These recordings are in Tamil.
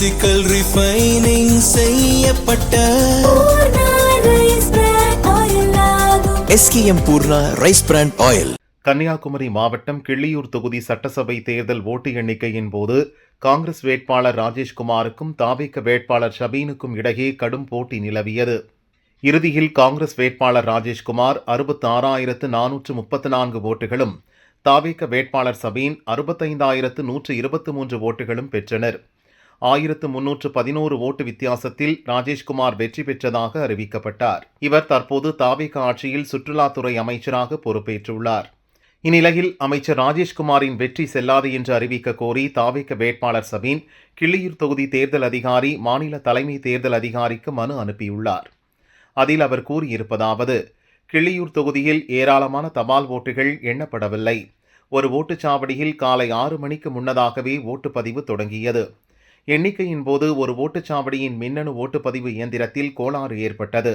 பிசிக்கல் ரிஃபைனிங் செய்யப்பட்ட SKM Poorna rice brand oil. Kanyakumari மாவட்டம் கிள்ளியூர் தொகுதி சட்டசபை தேர்தல் ஓட்டு எண்ணிக்கையின் போது காங்கிரஸ் வேட்பாளர் ராஜேஷ்குமாருக்கும் தாவேக வேட்பாளர் ஷபீனுக்கும் இடையே கடும் போட்டி நிலவியது. இறுதியில் காங்கிரஸ் வேட்பாளர் ராஜேஷ்குமார் 66,434 ஓட்டுகளும், தாவேக வேட்பாளர் சபீன் 65,123 ஓட்டுகளும் பெற்றனர். 1,311 ஓட்டு வித்தியாசத்தில் ராஜேஷ்குமார் வெற்றி பெற்றதாக அறிவிக்கப்பட்டார். இவர் தற்போது தாவேக ஆட்சியில் சுற்றுலாத்துறை அமைச்சராக பொறுப்பேற்றுள்ளார். இந்நிலையில் அமைச்சர் ராஜேஷ்குமாரின் வெற்றி செல்லாது என்று அறிவிக்க கோரி தாவேக வேட்பாளர் சபீன் கிள்ளியூர் தொகுதி தேர்தல் அதிகாரி, மாநில தலைமை தேர்தல் அதிகாரிக்கு மனு அனுப்பியுள்ளார். அதில் அவர் கூறியிருப்பதாவது: கிள்ளியூர் தொகுதியில் ஏராளமான தபால் ஓட்டுகள் எண்ணப்படவில்லை. ஒரு ஓட்டுச்சாவடியில் காலை 6 மணிக்கு முன்னதாகவே ஓட்டுப்பதிவு தொடங்கியது. எண்ணிக்கையின் போது ஒரு ஓட்டுச்சாவடியின் மின்னணு ஓட்டுப்பதிவு இயந்திரத்தில் கோளாறு ஏற்பட்டது.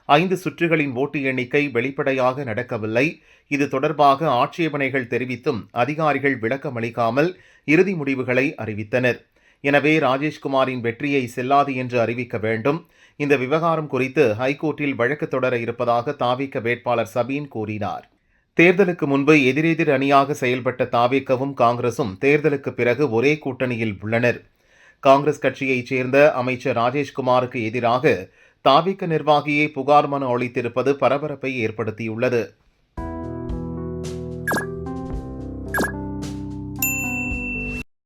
5 சுற்றுகளின் ஓட்டு எண்ணிக்கை வெளிப்படையாக நடக்கவில்லை. இது தொடர்பாக ஆட்சேபனைகள் தெரிவித்தும் அதிகாரிகள் விளக்கமளிக்காமல் இறுதி முடிவுகளை அறிவித்தனர். எனவே ராஜேஷ்குமாரின் வெற்றியை செல்லாது என்று அறிவிக்க வேண்டும். இந்த விவகாரம் குறித்து ஹைகோர்ட்டில் வழக்கு தொடர இருப்பதாக தாவேக வேட்பாளர் சபீன் கூறினார். தேர்தலுக்கு முன்பு எதிரெதிர் அணியாக செயல்பட்ட தாவேகவும் காங்கிரசும் தேர்தலுக்கு பிறகு ஒரே கூட்டணியில் உள்ளனர். காங்கிரஸ் கட்சியைச் சேர்ந்த அமைச்சர் ராஜேஷ்குமாருக்கு எதிராக தாவேக நிர்வாகியை புகார் மனு அளித்திருப்பது பரபரப்பை ஏற்படுத்தியுள்ளது.